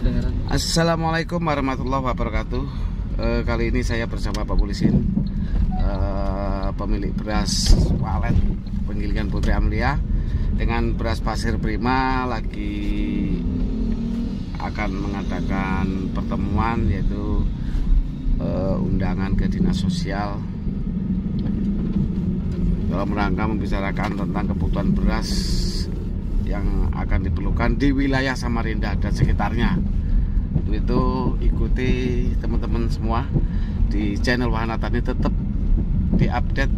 kedengaran. Assalamualaikum warahmatullahi wabarakatuh. Kali ini saya bersama Pak Polisin, pemilik beras walet penggilingan Putri Amelia dengan beras Pasir Prima lagi akan mengadakan pertemuan, yaitu undangan ke dinas sosial dalam rangka membicarakan tentang kebutuhan beras yang akan diperlukan di wilayah Samarinda dan sekitarnya. Untuk itu ikuti teman-teman semua di channel Wahana Tani, tetap diupdate,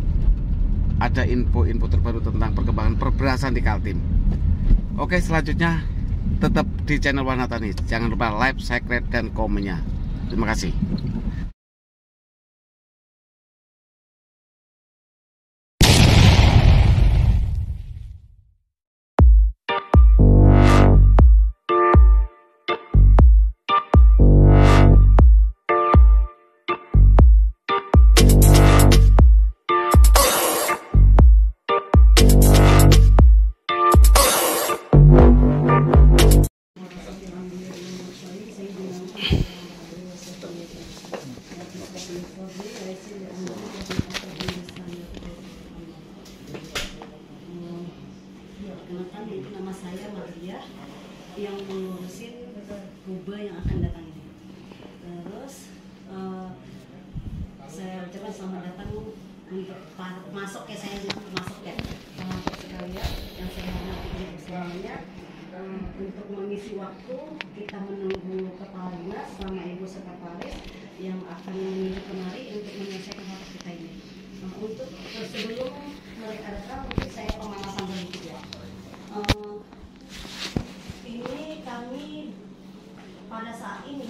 ada info-info terbaru tentang perkembangan perberasan di Kaltim. Oke, selanjutnya tetap di channel Wahana Tani. Jangan lupa like, subscribe, dan komennya. Terima kasih. Kenalkan, itu nama saya Maria yang mengurusin Kuba yang akan datang ini. Terus saya ucapkan selamat datang untuk masuk ya, saya masuk ya teman-teman sekalian yang saya hormati semuanya. Untuk mengisi waktu, kita menunggu kepala dinas sama ibu sekretaris yang akan menuju kemari untuk menyelesaikan hal kita ini. Untuk sebelum mereka datang, mungkin saya pemanasan sedikit ya. Ini kami pada saat ini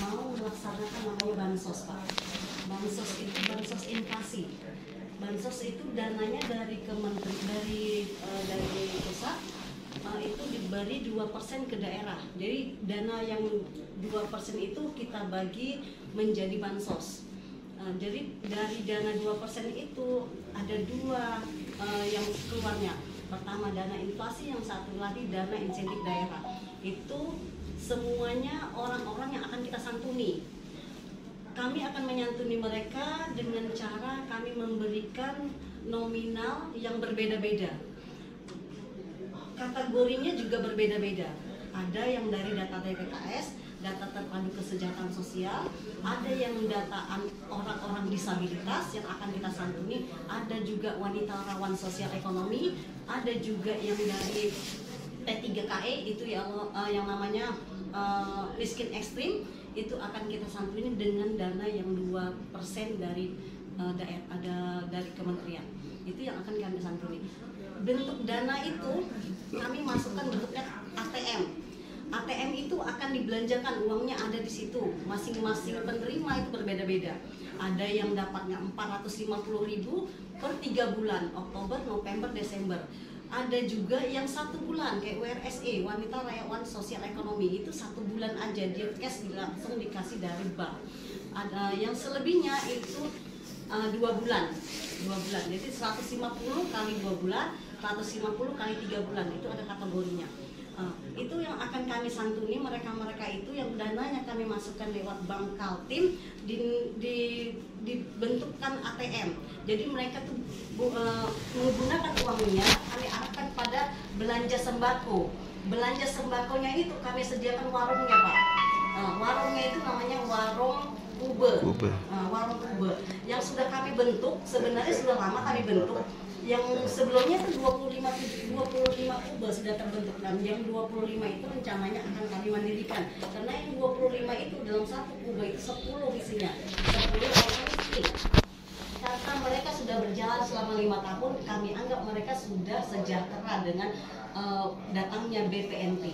mau melaksanakan namanya bansos, Pak. Bansos itu bansos inflasi. Bansos itu dananya dari dari pusat, itu diberi 2% ke daerah. Jadi dana yang 2% itu kita bagi menjadi bansos. Jadi dari dana 2% itu ada dua yang keluarnya. Pertama dana inflasi, yang satu lagi dana insentif daerah. Itu semuanya orang-orang yang akan kita santuni. Kami akan menyantuni mereka dengan cara kami memberikan nominal yang berbeda-beda. Kategorinya juga berbeda-beda. Ada yang dari data TPKS, data terpadu kesejahteraan sosial, ada yang data orang-orang disabilitas yang akan kita santuni, ada juga wanita rawan sosial ekonomi, ada juga yang dari P3KE itu yang namanya miskin ekstrim, itu akan kita santuni dengan dana yang 2% dari daerah, ada dari kementerian. Itu yang akan kami santuni. Bentuk dana itu kami masukkan bentuknya ATM. ATM itu akan dibelanjakan, uangnya ada di situ. Masing-masing penerima itu berbeda-beda. Ada yang dapatnya 450.000 per 3 bulan, Oktober, November, Desember. Ada juga yang 1 bulan kayak WRSE, wanita rawan sosial ekonomi, itu 1 bulan aja dia cash langsung dikasih dari bank. Ada yang selebihnya itu 2 bulan. Jadi 150 kali 2 bulan, 150 kali 3 bulan, itu ada kategorinya. Itu yang akan kami santuni mereka-mereka itu yang dananya kami masukkan lewat bank Kaltim, dibentukkan ATM. Jadi mereka tuh menggunakan uangnya kami arahkan pada belanja sembako. Belanja sembakonya itu kami sediakan warungnya, Pak. Warungnya itu namanya warung Kube. Warung Kube yang sudah kami bentuk, sebenarnya sudah lama kami bentuk. Yang sebelumnya itu 25 Kube sudah terbentuk, dan yang 25 itu rencananya akan kami mandirikan. Karena yang 25 itu dalam satu Kube itu 10 isinya, 10 orang miskin. Karena mereka sudah berjalan selama 5 tahun, kami anggap mereka sudah sejahtera dengan datangnya BPNT.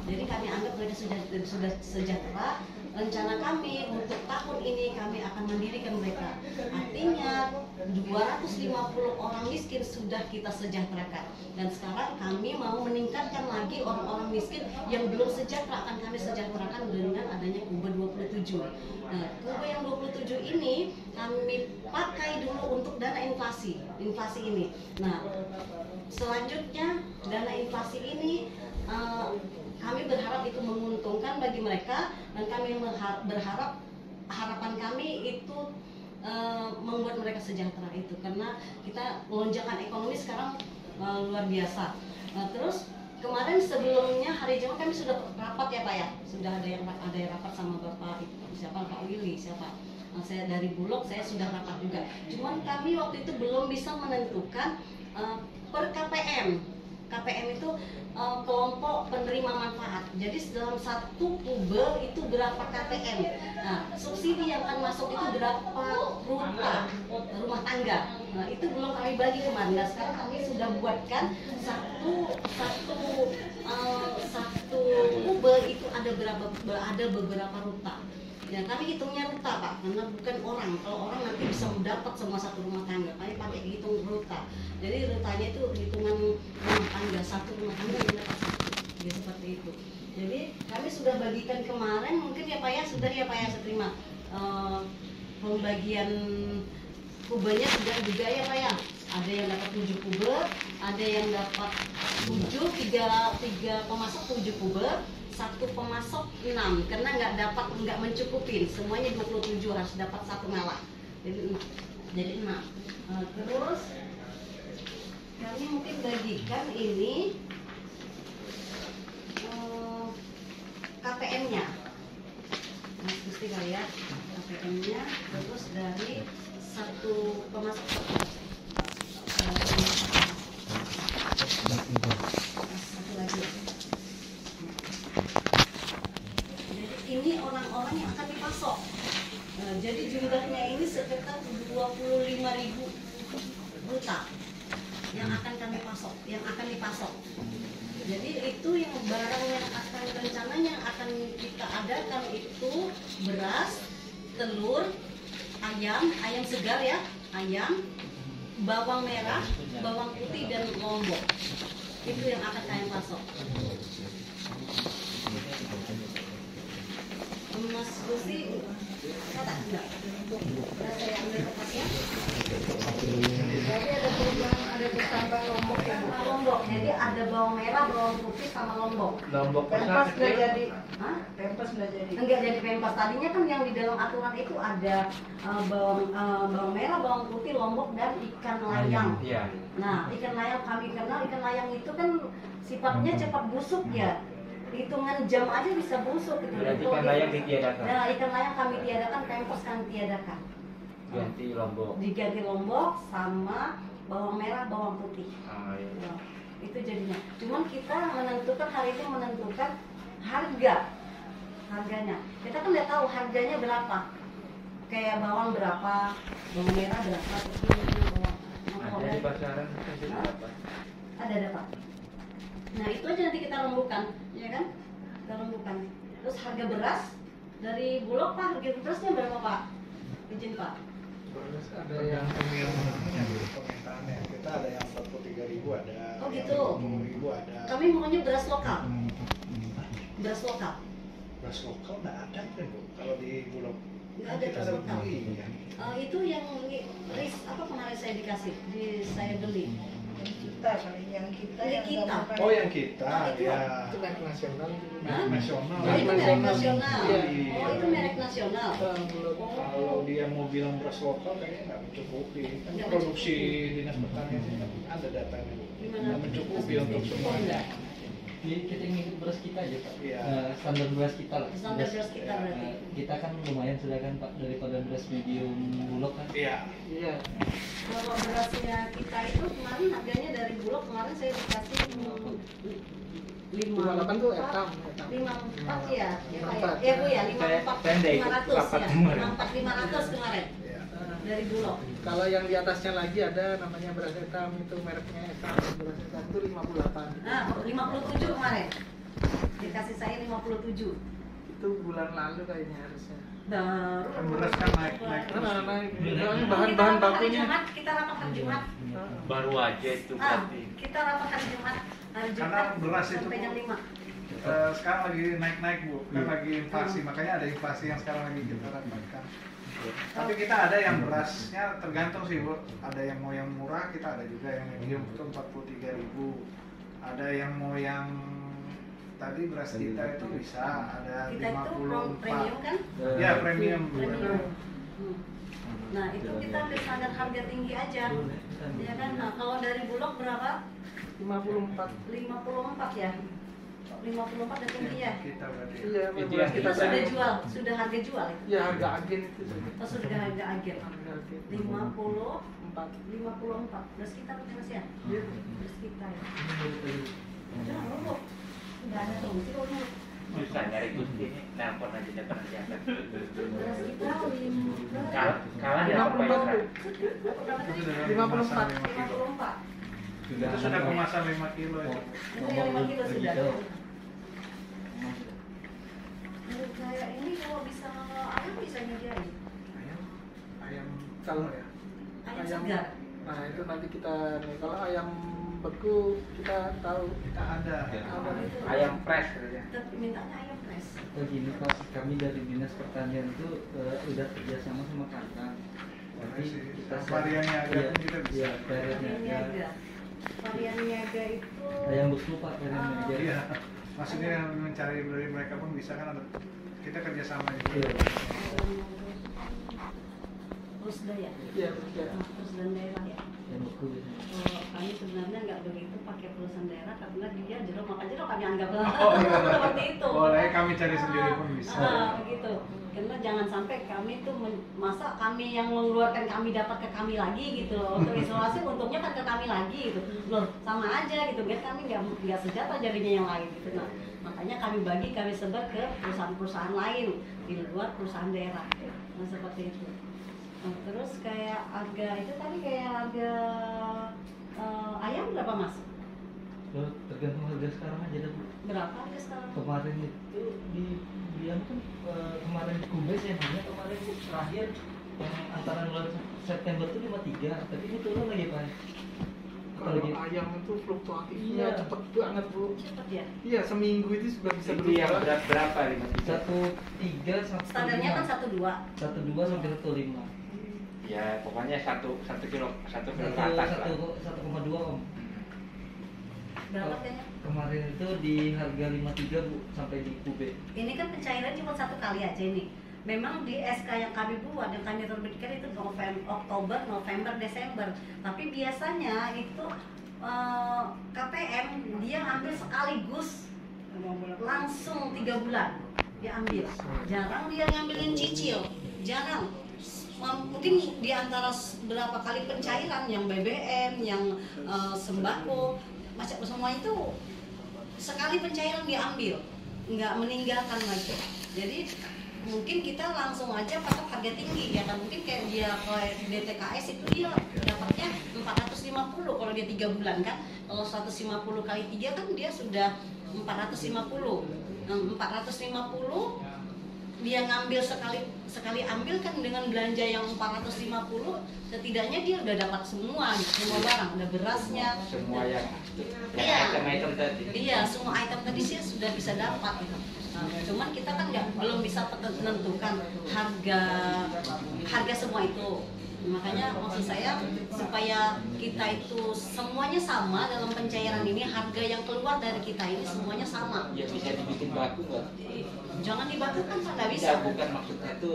Jadi kami anggap mereka sudah sejahtera. Rencana kami untuk tahun ini kami akan mendirikan mereka. Artinya 250 orang miskin sudah kita sejahterakan. Dan sekarang kami mau meningkatkan lagi orang-orang miskin yang belum sejahtera, akan kami sejahterakan dengan adanya Kube 27. Nah, Kube yang 27 ini kami pakai dulu untuk dana inflasi ini. Nah, selanjutnya dana inflasi ini kami berharap itu menguntungkan bagi mereka, dan kami berharap harapan kami itu membuat mereka sejahtera itu, karena kita lonjakan ekonomi sekarang luar biasa. Terus kemarin sebelumnya hari Jumat kami sudah rapat ya Pak ya, sudah ada yang rapat sama Bapak siapa, Pak Willy siapa, saya dari Bulog saya sudah rapat juga. Cuman kami waktu itu belum bisa menentukan per KPM. KPM itu kelompok penerima manfaat. Jadi dalam satu kube itu berapa KPM. Nah, subsidi yang akan masuk itu berapa rumah tangga. Nah, itu belum kami bagi kemarin. Nah, sekarang kami sudah buatkan satu kube itu ada beberapa ruta. Ya, kami hitungnya ruta Pak, karena bukan orang. Kalau orang nanti bisa mendapat semua satu rumah tangga. Kami pakai hitung ruta. Jadi rutanya itu hitungan rumah tangga, satu rumah tangga mendapat satu. Ya, seperti itu. Jadi kami sudah bagikan kemarin, mungkin ya Pak ya, sudah ya Pak ya, saya terima pembagian kubenya sudah juga ya Pak ya. Ada yang dapat 7 kube, ada yang dapat 7, 3 pemasok 7 kube, 1 pemasok 6, karena nggak mencukupin, semuanya 27 harus dapat 1 ngalah, jadi 6. Terus kami mungkin bagikan ini KPM-nya, Mas Gusti kali ya, KPM-nya, terus dari 1 pemasok satu lagi. Ini orang-orang yang akan dipasok. Jadi jumlahnya ini sekitar 25.000 ruta yang akan kami pasok, yang akan dipasok. Jadi itu yang barang yang akan rencananya akan kita adakan itu beras, telur, ayam segar ya, ayam, bawang merah, bawang putih dan lombok. Itu yang akan kami pasok. Mas Gusti kata enggak? Saya ambil kertasnya. Jadi ada perubahan, ada bertambah lombok ya Bu? Lombok, jadi ada bawang merah, bawang putih sama lombok. Lombok Pempas nggak jadi? Hah? Pempas nggak jadi? Enggak jadi pempas. Tadinya kan yang di dalam aturan itu ada bawang merah, bawang putih, lombok dan ikan layang. Iya. Nah, ikan layang kami kenal, ikan layang itu kan sifatnya cepat busuk ya. Hitungan jam aja bisa busuk gitu. Berarti ikan layang ditiadakan. Nah, ikan layang kami tiadakan, pempers kami tiadakan. Ganti lombok. Diganti lombok sama bawang merah, bawang putih. Iya. Nah, itu jadinya. Cuman kita menentukan hari ini menentukan harganya. Kita kan udah tahu harganya berapa. Kayak bawang berapa, bawang merah berapa, Ada di pasaran berapa? Ada Pak. Nah itu aja nanti kita rembukan, ya kan? Kita rembukan. Terus harga beras dari Bulog Pak, harga berasnya berapa Pak? Izin Pak. Beras ada yang permintaannya, kita ada yang 43.000 ada. Oh gitu. 20.000 ada. Kami maunya beras lokal. Beras lokal. Beras lokal nggak ada kan Bu? Kalau di Bulog. Nggak ada Kita beras lokal. beli, ya. Itu yang apa kemarin saya dikasih, saya beli. Kita kali yang kita Dari yang kita. nggak Oh yang kita itu. ya. itu merek nasional. Hah? Nasional. Oh itu merek nasional. Iya. Oh itu merek nasional. Kalau dia mau bilang beras lokal kayaknya nggak mencukupi. Kan Nggak produksi dinas pertanian sih ada datanya Bu. Gimana? Nggak mencukupi untuk semuanya. Jadi kita ngikut beras kita aja Pak. Iya. Standar beras kita lah. Standar beras kita berarti. Kita kan lumayan sudah kan Pak daripada beras medium Bulog kan. Iya. Iya. Kalau berasnya kita itu kemarin harganya dari Bulog kemarin saya dikasih 58 tuh etam. 54 ya, ya Pak ya. 54. Ya Bu ya, Saya 54 ikut 500 rapat ya. kemarin. 54 500 kemarin Iya. dari Bulog. Kalau yang di atasnya lagi ada namanya beras etam, itu mereknya etam. Beras etam itu 58. Nah, 57 kemarin. Dikasih saya 57. Itu bulan lalu kayaknya harusnya. Baru Kan beras kan naik. Naik. Kita Bahan-bahan rapat hari bakunya. Jumat, kita rapat hari Jumat. Baru aja itu berarti. Kita rapat hari Jumat. Hari Jumat Karena beras itu, sampai Bu, jam 5. sekarang lagi naik-naik Bu, kan lagi inflasi, makanya ada inflasi yang sekarang lagi kita rapatkan. Tapi kita ada yang berasnya tergantung sih Bu, ada yang mau yang murah, kita ada juga yang medium itu 43.000, ada yang mau yang tadi beras kita itu bisa ada Kita itu premium 54. kan? Ya, premium. Premium. Nah, itu kita ambil standar harga tinggi aja. Ya kan? Nah, kalau dari Bulog berapa? 54. 54 ya. 54 udah tinggi ya. Kita berarti. Iya, Itu beras yang kita Itu sudah premium. jual, sudah harga jual itu. Ya harga agen itu. Oh, sudah harga agen. Harga agen. 54 4. beras kita bukan Mas ya? Iya. Beras kita ya. Jangan lu. Enggak ada fungsi kok lu. Susah nyari Gusti ini, nelpon aja dia pernah diangkat. Beras kita Kalah dia apa ya? berapa tadi? Itu sudah 54. 54. Itu sudah kemasan 5 kilo itu. Itu yang 5 kilo sudah. Menurut saya ini kalau bisa ayam bisa nyediain. Ayam Kalau ya. Ayam segar. Nah itu nanti kita nih kalau ayam beku kita tahu. Kita ada. Ayam fresh katanya. Tapi mintanya ayam fresh. Begini Pak, kami dari Dinas Pertanian itu udah kerjasama sama Kantang. Nanti kita Variannya ada pun kita bisa. Iya, Varian variannya ada. niaga. Varian niaga itu Ayam beku Pak, varian niaga. Iya. Maksudnya mencari dari mereka pun bisa kan ada. Kita kerjasama juga. Iya. Rusda ya. Iya, betul. Perusahaan daerah ya. Ayam beku. Kalau kami sebenarnya nggak begitu pakai perusahaan daerah karena dia jeruk makan jeruk kami anggap Oh, iya. seperti itu. Boleh kami cari sendiri pun bisa. Begitu. Karena jangan sampai kami tuh masa kami yang mengeluarkan kami dapat ke kami lagi gitu loh. Untuk isolasi untungnya kan ke kami lagi gitu. Loh sama aja gitu kan kami nggak sejahtera jadinya yang lain gitu. Nah makanya kami sebar ke perusahaan-perusahaan lain di luar perusahaan daerah. Nah seperti itu. Nah, terus kayak harga itu tadi kayak harga ayam berapa mas? Loh, tergantung harga sekarang aja dah Bu. Berapa harga sekarang? Kemarin itu di dia kan kemarin di Kumbes ya, hanya kemarin terakhir yang antara bulan September itu 53, tapi ini turun lagi Pak. Kalau ayam itu fluktuatifnya Iya. cepet banget Bu. Cepet ya? Iya seminggu itu sudah bisa Itu yang berubah. berat berapa lima? 13 sampai Standarnya kan 12. 12 sampai 15. Ya pokoknya satu kilo ke atas lah. 1,2 Om. Berapa kayaknya? Kemarin itu di harga 53 Bu sampai di Kube. Ini kan pencairan cuma satu kali aja nih. Memang di SK yang kami buat, yang kami terbitkan itu Oktober, November, Desember. Tapi biasanya itu KPM dia ambil sekaligus langsung 3 bulan dia ambil. Jarang dia ngambilin cicil, jarang. Mungkin di antara berapa kali pencairan yang BBM, yang sembako, macam semua itu sekali pencairan diambil, nggak meninggalkan lagi. Jadi mungkin kita langsung aja patok harga tinggi ya kan, mungkin kayak dia kayak DTKS itu dia dapatnya 450 kalau dia 3 bulan kan, kalau 150 kali 3 kan dia sudah 450. Nah, 450 dia ngambil sekali ambil kan dengan belanja yang 450 setidaknya dia udah dapat semua semua barang, ada berasnya, Semua yang Iya. item-item tadi. iya semua item tadi sih sudah bisa dapat gitu. Nah, cuman kita kan belum bisa menentukan harga semua itu. Makanya maksud saya supaya kita itu semuanya sama dalam pencairan ini, harga yang keluar dari kita ini semuanya sama. Ya bisa dibikin baku nggak? Jangan dibakukan Pak, nggak bisa. Ya bukan maksudnya itu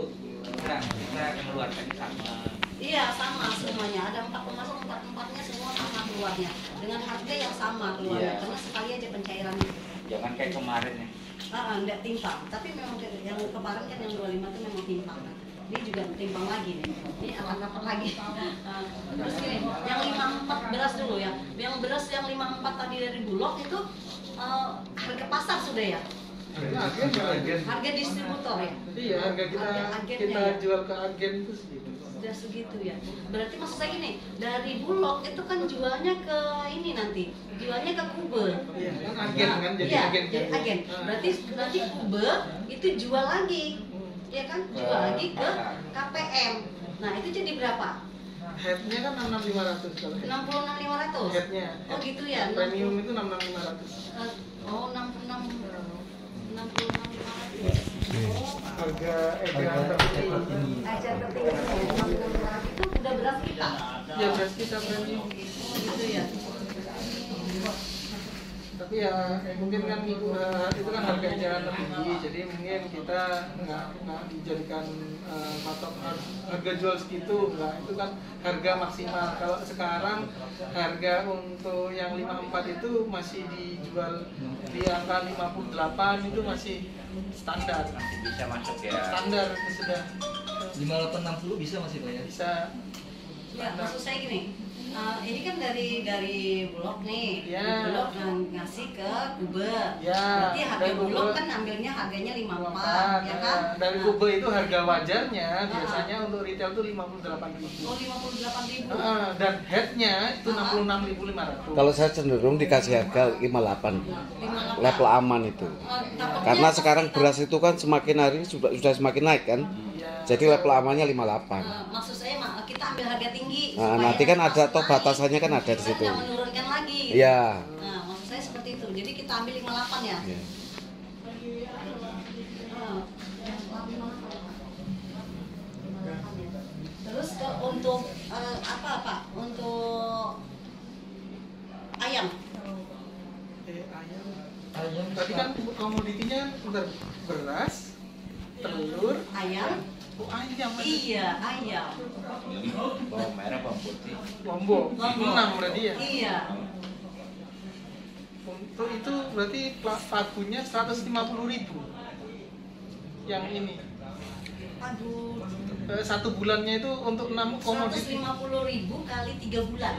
kita mengeluarkan sama. Iya sama semuanya, ada 4 pemasok, 4-4-nya semua sama keluarnya dengan harga yang sama keluarnya, Iya. karena sekali aja pencairan itu. Jangan kayak kemarin ya. Enggak timpang, tapi memang yang kemarin kan yang 25 itu memang timpang. Ini juga timpang lagi nih, ini akan dapat lagi. Terus gini, yang 54 beras dulu ya, yang beras yang 54 tadi dari Bulog itu harga pasar sudah ya, Agen. harga distributor ya. Iya harga Agennya kita ya. jual ke agen itu segitu. Sudah segitu ya. Berarti maksud saya gini, dari Bulog itu kan jualnya ke ini nanti, jualnya ke Kube. Iya kan agen kan jadi Iya, agen. jadi agen. Berarti Kube itu jual lagi, ya kan? Jual lagi ke KPM. Nah itu jadi berapa? Headnya kan 66.500 kalau head. 66.500. Headnya. Oh gitu ya. Premium itu 66.500. Oh 66.500. Harga edaran Harga tertinggi. tertinggi. Aja tertinggi 66.500 itu udah beras kita. Ya beras kita premium. Oh gitu ya. Tapi ya mungkin kan itu kan harga eceran tertinggi, jadi mungkin kita nggak dijadikan patok harga jual segitu, nggak, itu kan harga maksimal. Kalau sekarang harga untuk yang 54 itu masih dijual di angka 58, itu masih standar. Masih bisa masuk ya. Standar itu sudah 5860 bisa masih Pak ya? bisa. Ya, maksud saya gini, ini kan dari Bulog nih, Ya. Bulog ngasih ke Kube. Ya, Berarti harga dari Bulog Kube. kan ambilnya harganya 54, ya Nah, kan? dari Nah, Kube itu harga wajarnya biasanya untuk retail itu 58.000. Oh, 58.000. Dan headnya itu 66.500. Kalau saya cenderung dikasih harga 58, level aman itu. Takutnya- Karena sekarang beras itu kan semakin hari sudah semakin naik kan. Jadi level amannya 58. Maksud saya kita ambil harga tinggi. Nah, supaya nanti kan ada langsung toh naik. batasannya kan ada di Kita situ. nggak menurunkan lagi. Iya. Nah, maksud saya seperti itu. Jadi kita ambil 58 ya. Iya. Terus untuk apa Pak? Untuk ayam. Ayam. Tadi kan komoditinya beras, telur, Ayam. ayam. Iya, ayam. Bawang merah, bawang putih. Lombok. Lombok. 6 berarti ya. Iya. Untuk itu berarti pagunya 150.000. Yang ini. Aduh. 1 bulannya itu untuk 6 komoditi. 150.000 kali 3 bulan.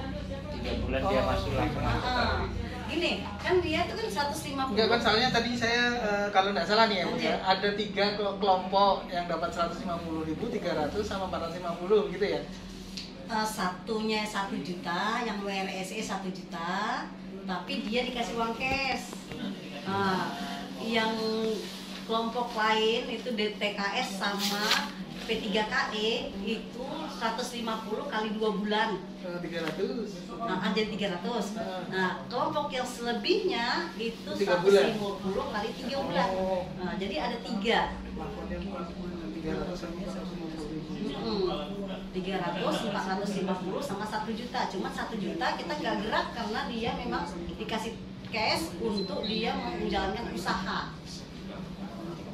3 bulan dia masuk langsung masuk. Ah, Gini, kan dia itu kan 150. Enggak kan, soalnya tadi saya kalau nggak salah nih ya, Bu, Oke. ya, ada 3 kelompok yang dapat 150.000, 300 sama 450 gitu ya. Satunya 1 juta, yang WRSE 1 juta, tapi dia dikasih uang cash. Yang kelompok lain itu DTKS sama P3KE itu 150 kali 2 bulan. 300. Ada 300. Nah, kelompok yang selebihnya itu 3 bulan. 150 kali 3 bulan. Oh. Nah, jadi ada 3. Kelompoknya 300 sama 150.000. 300, 450 sama 1 juta. Cuma 1 juta kita nggak gerak karena dia memang dikasih cash untuk dia menjalankan usaha.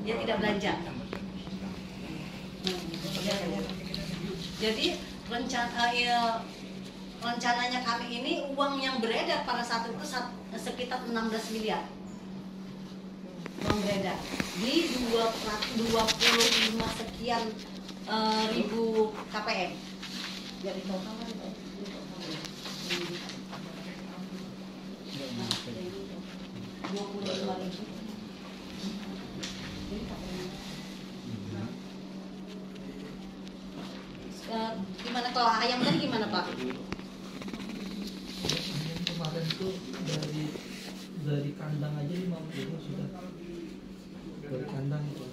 Dia tidak belanja. Jadi rencananya kami ini uang yang beredar pada saat itu sekitar 16 miliar. Uang beredar di 25 sekian ribu KPM. Jadi total kan 25.000. Gimana kalau ayam tadi gimana Pak? Kemarin tuh dari kandang aja 50 sudah. Dari kandang itu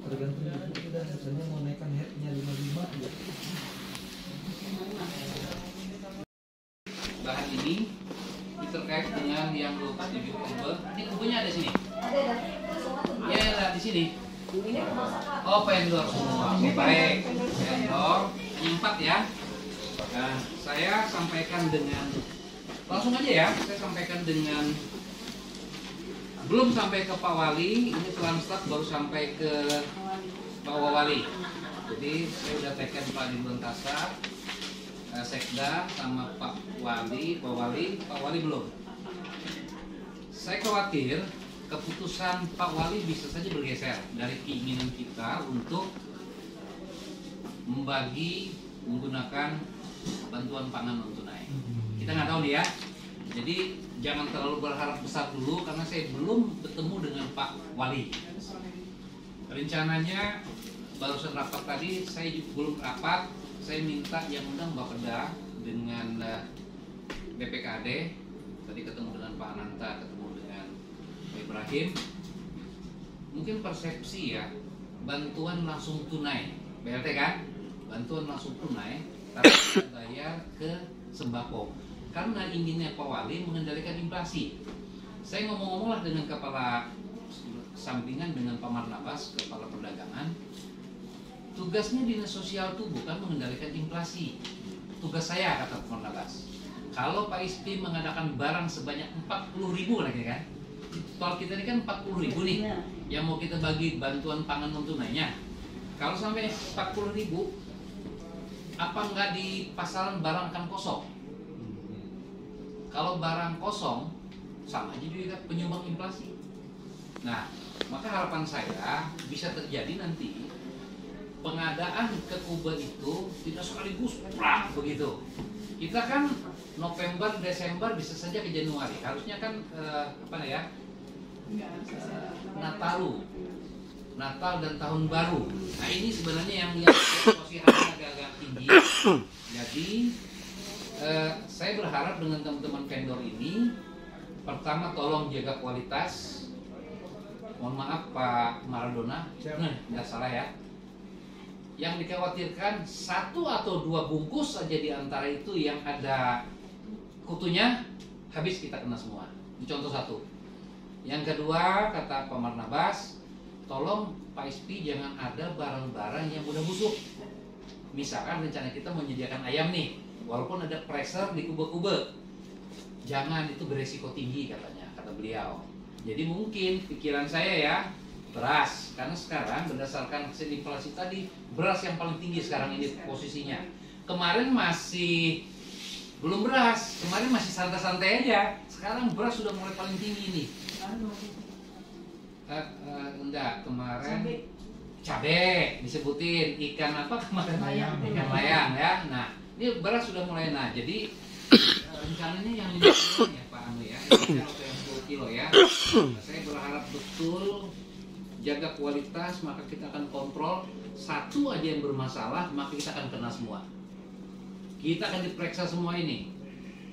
tergantung itu sudah, misalnya mau naikkan headnya 55 ya. Bahan ini terkait dengan yang lo tujuh Kube. Ini Kubenya ada sini. Ada. Ya, ada di sini. Ini kemasan. Oh, vendor semua. Oke, baik. Vendor 4 ya. Nah, saya sampaikan dengan langsung aja ya. Saya sampaikan dengan belum sampai ke Pak Wali, ini Transtat baru sampai ke Pak Wali. Jadi saya udah tekan Pak Ridwan Tasar, Sekda sama Pak Wali, Pak Wali belum. Saya khawatir keputusan Pak Wali bisa saja bergeser dari keinginan kita untuk membagi menggunakan bantuan pangan non tunai. Kita nggak tahu nih ya. Jadi jangan terlalu berharap besar dulu karena saya belum bertemu dengan Pak Wali. Rencananya barusan rapat tadi, saya juga belum rapat. Saya minta yang undang Bapeda dengan BPKD. Tadi ketemu dengan Pak Ananta, ketemu dengan Pak Ibrahim. Mungkin persepsi ya, bantuan langsung tunai, BLT kan? Bantuan langsung tunai, tapi kita bayar ke sembako. Karena inginnya Pak Wali mengendalikan inflasi. Saya ngomong-ngomong lah dengan kepala sampingan dengan Pak Marnabas, kepala perdagangan. Tugasnya dinas sosial itu bukan mengendalikan inflasi. Tugas saya, kata Pak Marnabas. Kalau Pak Ispi mengadakan barang sebanyak 40.000 lagi kan, tol kita ini kan 40.000 nih, Iya. yang mau kita bagi bantuan pangan non tunainya. Kalau sampai 40.000, apa nggak di pasaran barang kan kosong? Kalau barang kosong, sama aja juga penyumbang inflasi. Nah, maka harapan saya bisa terjadi nanti pengadaan ke Kuba itu tidak sekaligus prak begitu. Kita kan November, Desember bisa saja ke Januari. Harusnya kan Natal dan Tahun Baru. Nah ini sebenarnya yang situasi harga agak tinggi. Jadi saya berharap dengan teman-teman vendor ini, pertama tolong jaga kualitas. Mohon maaf Pak Maradona, nggak salah ya. Yang dikhawatirkan 1 atau 2 bungkus saja di antara itu yang ada kutunya, habis kita kena semua. Ini contoh satu. Yang kedua, kata Pak Marnabas, tolong Pak Ispi jangan ada barang-barang yang mudah busuk. Misalkan rencana kita menyediakan ayam nih, walaupun ada pressure di kube-kube, jangan, itu beresiko tinggi katanya, kata beliau. Jadi mungkin pikiran saya ya, beras, karena sekarang berdasarkan hasil inflasi tadi, beras yang paling tinggi sekarang ini posisinya. Kemarin masih belum beras, kemarin masih santai-santai aja. Sekarang beras sudah mulai paling tinggi nih. Enggak, kemarin cabai disebutin, ikan apa kemarin? Ikan layang ya. Nah, ini beras sudah mulai naik. Jadi rencananya yang 5 kilo ya Pak Anu ya, yang 10 kilo ya. Nah, saya berharap betul jaga kualitas, maka kita akan kontrol. Satu aja yang bermasalah, maka kita akan kena semua. Kita akan diperiksa semua ini,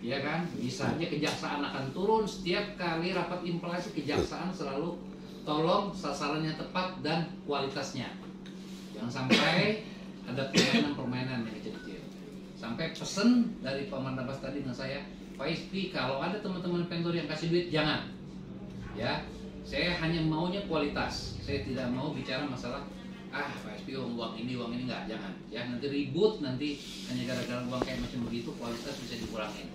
ya kan? Bisa aja kejaksaan akan turun setiap kali rapat inflasi. Kejaksaan selalu tolong sasarannya tepat dan kualitasnya. Jangan sampai ada permainan yang kecil-kecil. Sampai pesen dari Pak Marnabas tadi dengan saya, Pak Ispi, kalau ada teman-teman vendor yang kasih duit, jangan. Ya, saya hanya maunya kualitas. Saya tidak mau bicara masalah Pak Ispi uang ini enggak, jangan. Ya, nanti ribut, nanti hanya gara-gara uang kayak macam begitu, kualitas bisa dikurangin.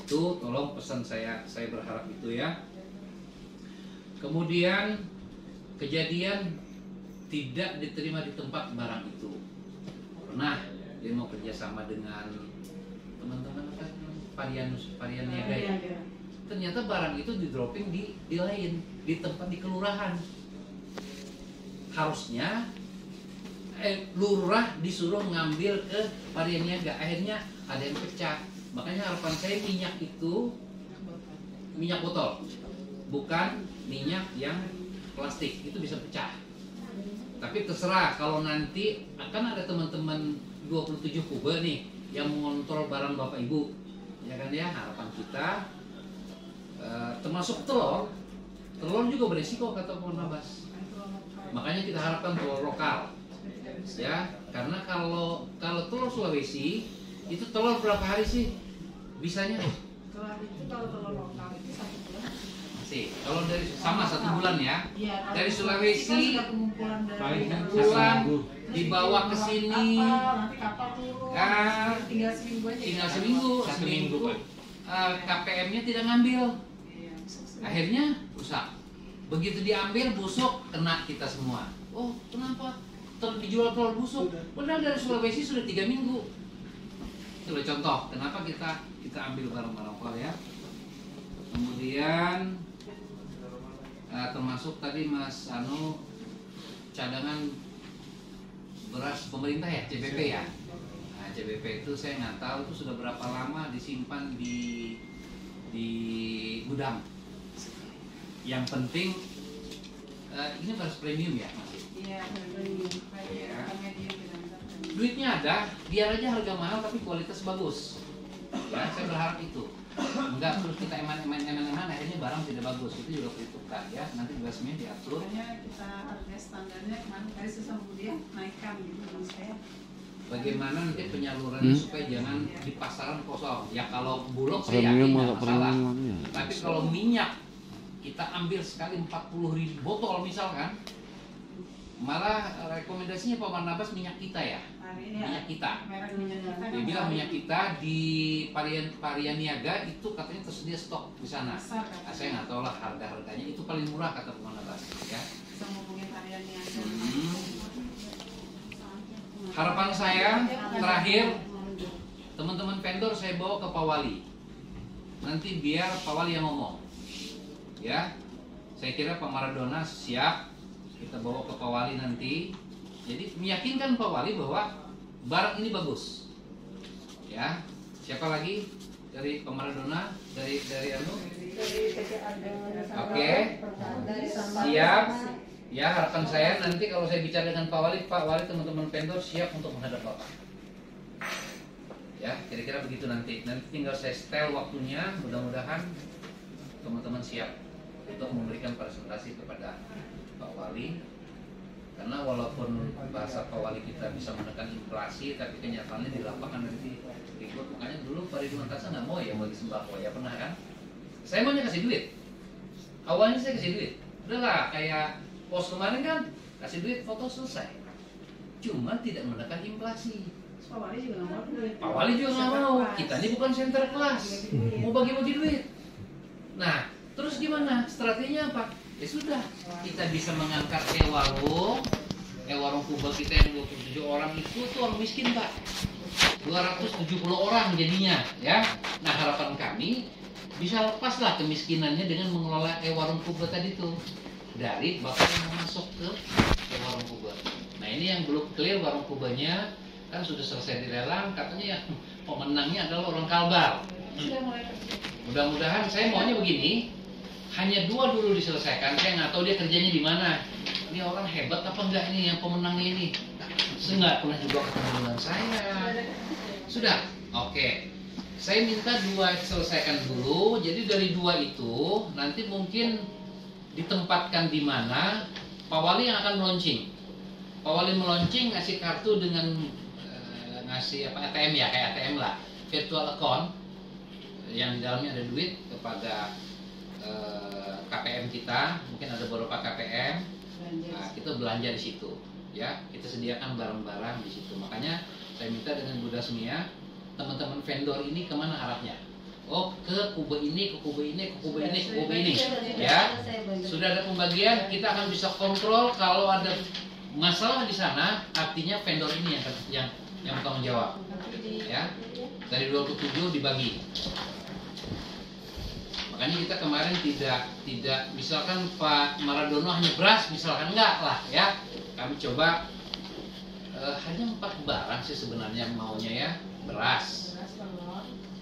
Itu tolong pesan saya berharap itu ya. Kemudian kejadian tidak diterima di tempat barang itu. Pernah dia mau kerjasama dengan teman-teman kan varian niaga ya. Ternyata barang itu di dropping di lain, di tempat di kelurahan. Harusnya lurah disuruh ngambil ke varian niaga, akhirnya ada yang pecah. Makanya harapan saya minyak itu minyak botol, bukan minyak yang plastik, itu bisa pecah. Tapi terserah, kalau nanti akan ada teman-teman 27 kube nih yang mengontrol barang Bapak Ibu, ya kan ya. Harapan kita termasuk telur juga beresiko kata Pak Nabas. Makanya kita harapkan telur lokal, ya. Karena kalau telur Sulawesi itu telur berapa hari sih bisanya? Kalau telur lokal itu 1 bulan. Masih. Kalau dari sama 1 bulan ya. Iya, Dari Sulawesi pulang dibawa ke sini. Nanti kapal turun. Tinggal seminggu aja. Seminggu. KPM-nya tidak ngambil. Akhirnya rusak. Begitu diambil busuk, kena kita semua. Oh, kenapa? Dijual telur busuk. Padahal dari Sulawesi sudah 3 minggu. Itu contoh kenapa kita ambil barang-barang lokal ya. Kemudian termasuk tadi Mas Anu, cadangan beras pemerintah ya, CBP ya. Nah, CBP itu saya nggak tahu itu sudah berapa lama disimpan di gudang. Yang penting ini beras premium ya masih. Iya, premium. Ya. Duitnya ada, biar aja harga mahal tapi kualitas bagus. Ya, saya berharap itu. Enggak terus kita eman akhirnya barang tidak bagus, itu juga perhitungkan ya. Nanti belasnya diatur. Makanya kita harga standarnya kemarin kali susah kemudian naikkan gitu menurut saya. Bagaimana nanti penyalurannya supaya jangan di pasaran kosong. Ya kalau bulog saya yakin nggak masalah. Tapi kalau minyak kita ambil sekali 40.000 botol misalkan, Malah rekomendasinya Pak Barnabas minyak kita ya. Hari ini ya, Minyak kita. merek minyak kita kan Dia bilang minyak kita di Parianiaga itu katanya tersedia stok di sana. besar Nah, kan. saya nggak tahu lah harga-harganya, itu paling murah kata Pak Barnabas ya. Bisa ngomongin hariannya aja. Harapan saya terakhir, teman-teman vendor saya bawa ke Pak Wali. Nanti biar Pak Wali yang ngomong. Ya. Saya kira Pak Maradona siap, kita bawa ke Pak Wali nanti. Jadi meyakinkan Pak Wali bahwa barang ini bagus. Ya. Siapa lagi dari Pak Maradona, dari anu? Oke. Siap. Ya, harapan saya nanti kalau saya bicara dengan Pak Wali teman-teman vendor siap untuk menghadap Bapak. Ya, kira-kira begitu nanti. Nanti tinggal saya setel waktunya, mudah-mudahan teman-teman siap untuk memberikan presentasi kepada Pak Wali. Karena walaupun bahasa Pak Wali kita bisa menekan inflasi, tapi kenyataannya di lapangan nanti ribut. Makanya dulu Pak Ridwan Kamil nggak mau ya bagi sembako ya, pernah kan? Saya maunya kasih duit. Awalnya saya kasih duit. Udahlah kayak pos kemarin kan, kasih duit foto selesai. Cuma tidak menekan inflasi. Pak Wali juga nggak mau duit. Pak Wali juga nggak mau. Kita ini bukan center kelas, mau bagi-bagi duit. Nah, terus gimana? Strateginya apa? Ya sudah, kita bisa mengangkat warung kubel kita yang 27 orang itu tuh orang miskin Pak. 270 orang jadinya, ya. Nah, harapan kami bisa lepaslah kemiskinannya dengan mengelola warung kubel tadi tuh. Dari Bapak yang masuk ke warung kubel. Nah, ini yang belum clear warung kubelnya. Kan sudah selesai dilelang, katanya yang pemenangnya adalah orang Kalbar. Mudah-mudahan saya maunya begini, hanya 2 dulu diselesaikan. Saya nggak tahu dia kerjanya di mana. Ini orang hebat apa enggak ini yang pemenangnya ini? Saya nggak pernah juga ketemu dengan saya. Sudah, oke. Saya minta 2 selesaikan dulu. Jadi dari 2 itu nanti mungkin ditempatkan di mana Pak Wali yang akan launching. Pak Wali meluncing ngasih kartu dengan ngasih apa ATM ya, kayak ATM lah, virtual account yang di dalamnya ada duit kepada KPM kita, mungkin ada beberapa KPM. Nah, kita belanja di situ, ya, kita sediakan barang-barang di situ. Makanya saya minta dengan Bu Dasmia, teman-teman vendor ini kemana arahnya? Oh, ke kube ini, ke kube ini, ke kube ini, ke kube ini, ya. Sudah ada pembagian, kita akan bisa kontrol kalau ada masalah di sana, artinya vendor ini yang bertanggung jawab, ya. Dari 27 dibagi. Makanya kita kemarin tidak misalkan Pak Maradona hanya beras, misalkan enggak lah, ya. Kami coba hanya 4 barang sih sebenarnya maunya ya, beras,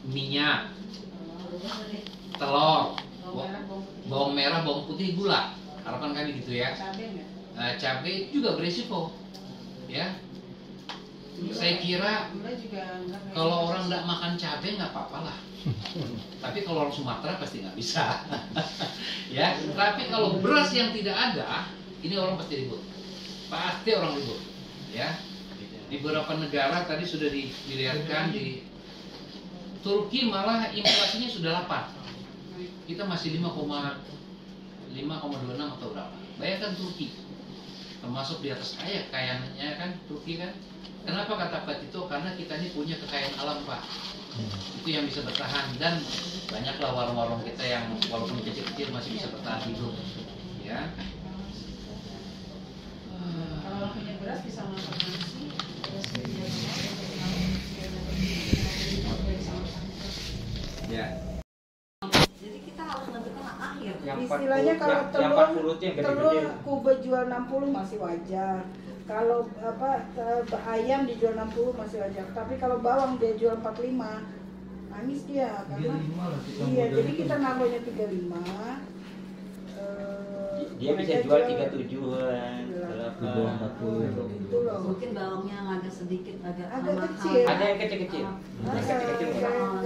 minyak, telur, bawang merah, bawang putih, gula. Harapan kami gitu ya. Cabai juga berisiko, ya. Saya kira kalau orang nggak makan cabai nggak apa-apa lah. Tapi kalau orang Sumatera pasti nggak bisa. Ya. Tapi kalau beras yang tidak ada, ini orang pasti ribut. Pasti orang ribut. Ya. Di beberapa negara tadi sudah dilihatkan, di Turki malah inflasinya sudah 8. Kita masih 5,26 atau berapa. Bayangkan Turki. Termasuk di atas kayaknya kan Turki kan. Kenapa kata Pak Tito? Karena kita ini punya kekayaan alam Pak. Itu yang bisa bertahan, dan banyaklah warung-warung kita yang walaupun kecil-kecil masih bisa bertahan hidup. Ya. Kalau punya beras bisa masak nasi. Ya. Jadi kita harus menentukan akhir. Istilahnya kalau telur kube jual 60 masih wajar. Kalau ayam dijual 60 masih wajar. Tapi kalau bawang dia jual 45, nangis dia karena iya, jadi kita nambahnya 35. Dia bisa jual 37-an. Mungkin bawangnya agak sedikit agak kecil. Ada yang kecil-kecil.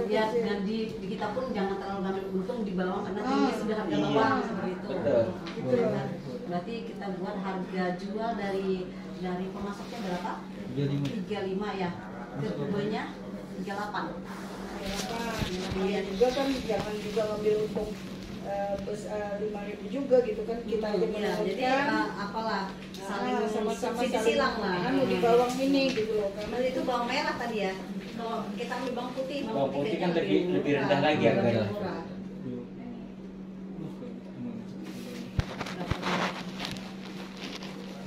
Ya, dan di kita pun jangan terlalu ngambil untung di bawang karena tinggi sudah harga bawang seperti itu. Betul. Berarti kita buat harga jual dari pemasoknya berapa? 35 ya. Ke kubenya 38. Iya juga kan, jangan juga ngambil untung 5.000 juga gitu kan, kita aja Iya, jadi menurunkan apalah saling sama-sama subsidi saling silang lah. anu di bawang ini gitu loh, Karena karena itu bawang merah tadi ya. Kalau kita ambil bawang putih Bawang putih kayaknya kan lebih rendah lagi lebih harganya. murah.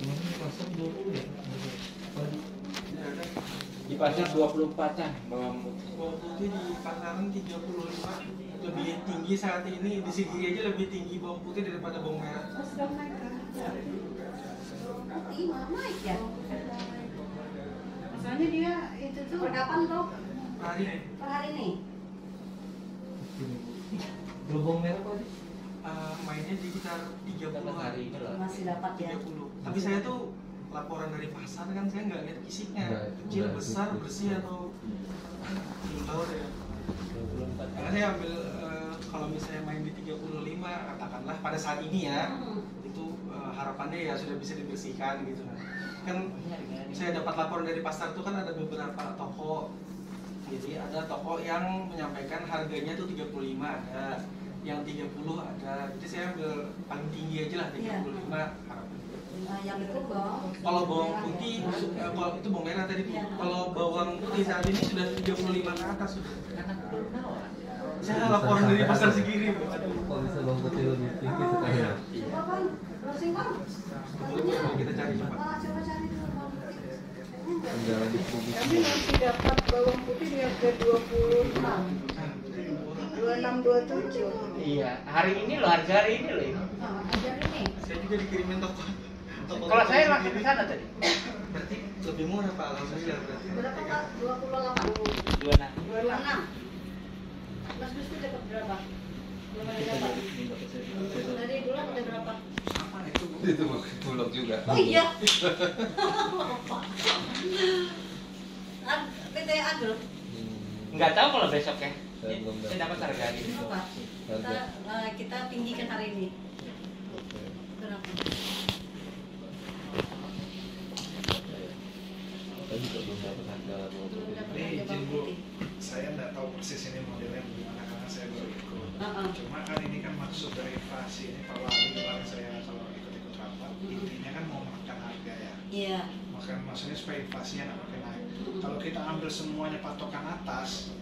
Kemarin pasar 20 ya. Di pasar 24-an bawang putih. Bawang putih di pasaran 35 lebih tinggi saat ini, di Sigiri aja lebih tinggi bawang putih daripada bawang merah. Putih malah naik ya. Misalnya dia itu tuh Per kapan tuh? Hari Per hari nih. Kalau bawang merah Pak? mainnya di sekitar 30 hari ini lah. Masih dapat ya. 30. Tapi saya tuh laporan dari pasar kan saya nggak lihat fisiknya, kecil, Nggak, besar, itu. bersih atau belum tahu deh. Karena saya ambil kalau misalnya main di 35 katakanlah pada saat ini ya, itu harapannya ya sudah bisa dibersihkan gitu kan. Saya dapat laporan dari pasar tuh kan ada beberapa toko. Jadi ada toko yang menyampaikan harganya tuh 35 ada, yang 30 ada. Jadi saya ambil paling tinggi aja lah 35 harapannya. Nah, yang itu bawang. Kalau bawang putih, kalau itu bawang merah tadi. Kalau bawang putih saat ini sudah 35 ke atas sudah. Saya laporan dari pasar Sigiri. Kalau bisa bawang putih lebih tinggi sekarang. Coba kan, browsing kan. Kita cari coba. Coba cari dulu bawang putih. Tinggal di bumi. kami masih dapat bawang putih di harga 26, 26, 27. Iya, hari ini loh, harga hari ini loh ini. Nah, ajar ini. Saya juga dikirimin toko. Kalau saya langsung ke sana tadi. Berarti lebih murah Pak, alhamdulillah berarti. Berapa Kak? 28. 26. 26. Mas Gusti dapat berapa? Belum ada dapat. Dari bulan ada berapa? Apa itu? Itu bulog juga. Oh iya. PTA dulu. Nggak tahu kalau besok ya. Saya belum Saya dapat harga hari ini. Berapa? Kita tinggikan hari ini. Berapa? Saya juga belum dapat harga bawang Belum putih. dapat Ini harga izin bawang Bu, putih. saya nggak tahu persis ini modelnya bagaimana karena saya baru ikut. Heeh. Cuma kan ini kan maksud dari inflasi ini Pak Wali kemarin saya kalau ikut-ikut rapat, intinya kan mau menekan harga ya. Iya. Maksudnya supaya inflasinya nggak makin naik. Kalau kita ambil semuanya patokan atas,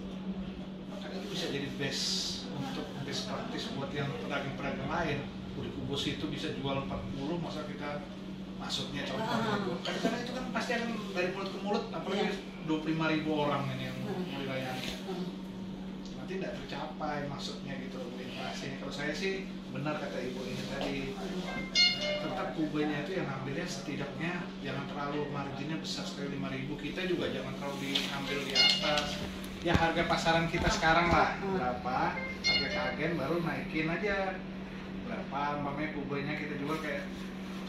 maka itu bisa jadi best untuk best practice buat yang pedagang-pedagang lain. Di kubus itu bisa jual 40, masa kita maksudnya contohnya karena itu kan pasti akan dari mulut ke mulut, apalagi 25.000 orang ini yang wilayahnya. Nanti tidak tercapai maksudnya gitu inflasi. Kalau saya sih benar kata ibu ini tadi, tetap kubenya itu yang ambilnya setidaknya jangan terlalu marginnya besar sekali 5.000, kita juga jangan terlalu diambil di atas. Ya harga pasaran kita sekarang lah berapa, harga kagen baru naikin aja berapa, umpamanya kubenya kita jual kayak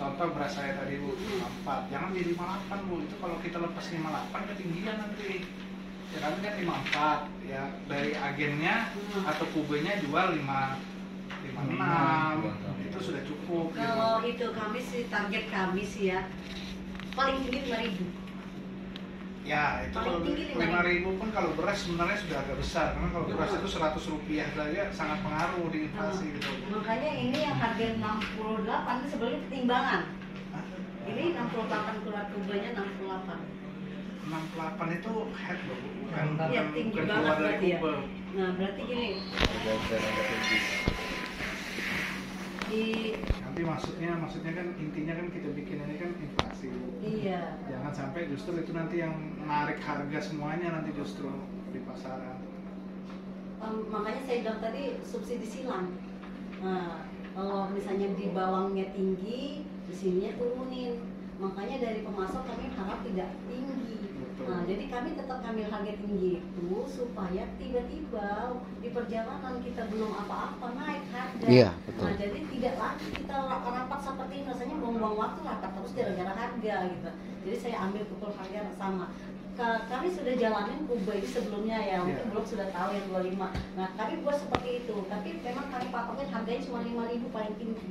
contoh beras saya tadi Bu 54, jangan di 58 Bu, itu kalau kita lepas 58 ketinggian nanti. Ya kami kan 54, ya dari agennya atau kubenya jual 56, itu sudah cukup. Kalau itu kami sih target kami sih ya paling tinggi 5.000. Ya itu Paling kalau tinggi 5.000 pun kalau beras sebenarnya sudah agak besar, karena kalau beras itu 100 rupiah saja sangat pengaruh di inflasi gitu. Makanya ini yang harga 68 itu sebenarnya ketimbangan. Ini 68 keluar kubenya 68. 68 itu head loh, bukan Ya tinggi bukan banget keluar dari berarti ya. kube. Nah berarti gini di Nanti maksudnya kan intinya kan kita bikin ini kan inflasi. iya. Jangan sampai justru itu nanti yang menarik harga semuanya nanti justru di pasaran. Makanya saya bilang tadi subsidi silang. Nah, kalau misalnya di bawangnya tinggi, di sininya turunin. Makanya dari pemasok kami harap tidak tinggi. Nah, jadi kami tetap ambil harga tinggi itu supaya tiba-tiba di perjalanan kita belum apa-apa naik harga. Iya, betul. Nah, jadi tidak lagi kita rapat seperti ini, rasanya buang-buang waktu rapat terus gara-gara harga gitu. Jadi saya ambil pukul harga sama. Kami sudah jalanin kube ini sebelumnya ya, mungkin belum sudah tahu yang 25. Nah, kami buat seperti itu, tapi memang kami patokin harganya cuma 5.000 paling tinggi.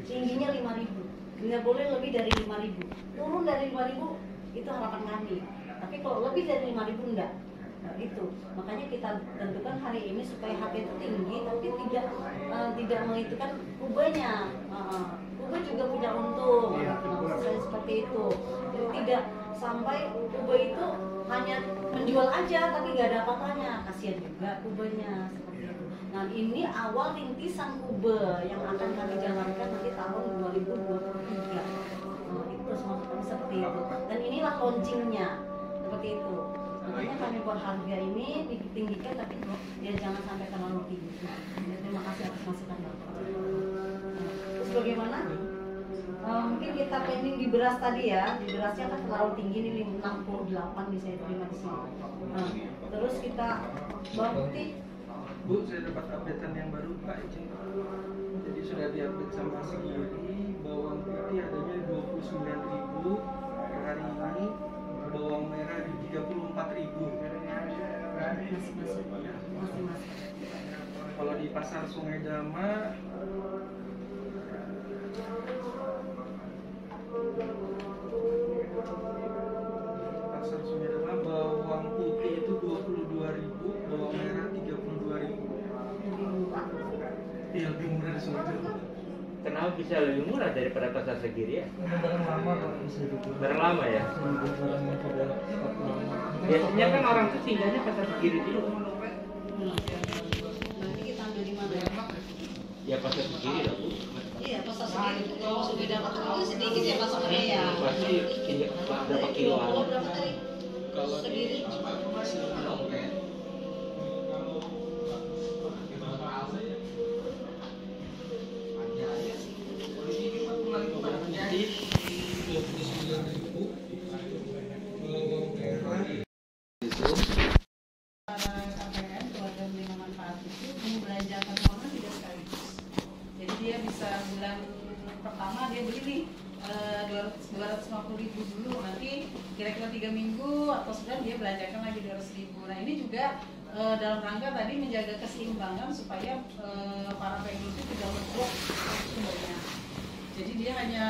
Tingginya 5.000. Nggak boleh lebih dari 5.000. Turun dari 5.000 itu harapan kami. Tapi kalau lebih dari 5.000 enggak. Nah, itu makanya kita tentukan hari ini supaya HP itu tinggi tapi tidak menghitungkan kubenya. Kube juga punya untung, maksud saya seperti itu. Jadi tidak sampai kube itu hanya menjual aja tapi nggak ada apa-apanya, kasihan juga kubenya seperti itu. Nah ini awal rintisan kube yang akan kami jalankan nanti tahun 2023. Itu maksudnya seperti itu. Dan inilah launchingnya seperti itu. Makanya kami buat harga ini ditinggikan tapi ya jangan sampai terlalu tinggi. Terima kasih atas masukan Bapak. Terus bagaimana? Mungkin kita pending di beras tadi ya, di berasnya kan terlalu tinggi nih 68 bisa diterima di sini. Terus kita bawang putih. Bu, saya dapat updatean yang baru Pak Ijin. Jadi sudah diupdate sama Sigiri, bawang putih adanya 29.000 per hari ini, bawang merah di 34.000. Masih. Kalau di pasar Sungai Dama bawang putih itu 22.000, bawang merah 32.000. Iya, lebih murah di Sungai Dama. Kenapa bisa lebih murah daripada pasar Segiri ya? Barang lama kok bisa juga. Barang lama ya? Barang yang sudah lama. Biasanya kan orang tuh singgahnya pasar Segiri dulu. Nanti kita ambil di mana ya? Ya pasar Segiri lah Bu. Iya, pasar Segiri. Kalau sudah dapat terlalu sedikit ya pasarnya ya. Pasti berapa kiloan? Kalau berapa tadi? Segiri. Dia bisa bulan pertama dia beli nih 250.000 dulu, nanti kira-kira 3 minggu atau sebulan dia belanjakan lagi 200.000. Nah ini juga dalam rangka tadi menjaga keseimbangan supaya para vendor itu tidak memblok sumbernya. Jadi dia hanya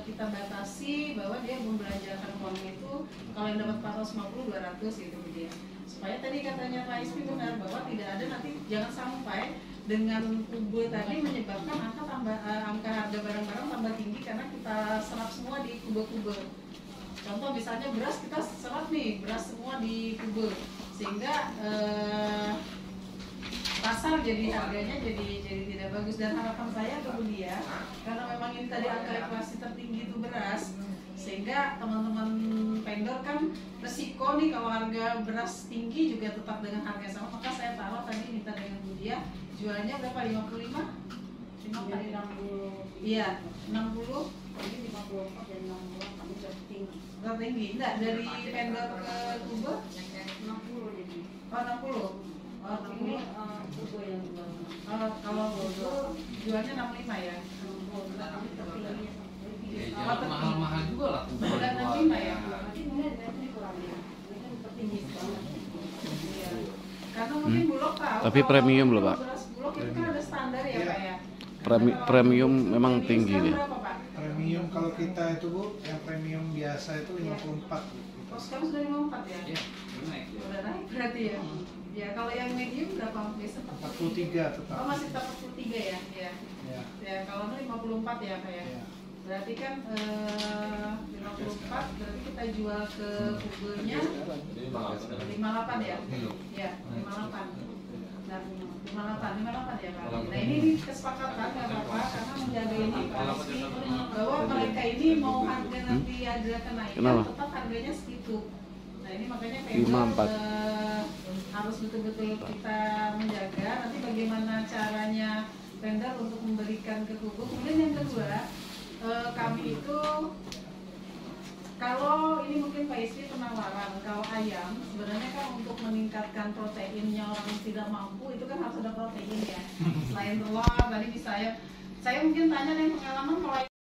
kita batasi bahwa dia membelanjakan uang itu kalau yang dapat 450 200 gitu dia. Supaya tadi katanya Pak Ismi benar bahwa tidak ada nanti jangan sampai dengan kube tadi menyebabkan angka harga barang-barang tambah tinggi karena kita serap semua di kube-kube. Contoh misalnya beras kita serap nih beras semua di kube sehingga pasar jadi harganya jadi tidak bagus. Dan harapan saya kemudian karena memang ini tadi angka inflasi tertinggi itu beras sehingga teman-teman vendor kan resiko nih kalau harga beras tinggi juga tetap dengan harga sama, maka saya taruh tadi minta dengan Budia jualnya berapa? 55? 50 kali 60. Iya, 60. Jadi 54 dan 60 kami tertinggi. Tertinggi. Enggak dari vendor ke kube 60 jadi. Oh, 60. Oh, Ini kube yang jual. Kalau kube jualnya 65 ya. Kami tertinggi. Mahal-mahal juga lah. Bulan 65 ya. Tapi ini kurang ya. Ini kan tertinggi banget. Iya. Karena mungkin Bulog tahu. Tapi premium loh, Pak. Bulog itu kan ada standar ya, Pak ya. Premium memang tinggi dia. Berapa, Pak? Premium kalau kita itu Bu, yang premium biasa itu 54 gitu. Oh, sekarang sudah 54 ya? Iya, naik. Udah naik berarti ya. Ya, kalau yang medium berapa? Biasa 43 tetap. Oh, masih tetap 43 ya? Iya. Ya. Ya, kalau 54 ya, Pak ya. Ya. Berarti kan 54 berarti kita jual ke kubenya 58 ya? Iya, 58. Nah, 58 ya Pak. Nah ini kesepakatan nggak apa-apa karena menjaga ini Pak Rizky bahwa mereka ini mau harga nanti ada kenaikan tetap harganya segitu. Nah ini makanya vendor harus betul-betul kita menjaga nanti bagaimana caranya vendor untuk memberikan ke kubu. Kemudian yang kedua kami itu kalau ini mungkin Pak Ismi penawaran kalau ayam sebenarnya kan untuk meningkatkan proteinnya orang yang tidak mampu itu kan harus ada protein ya selain telur tadi saya mungkin tanya nih pengalaman kalau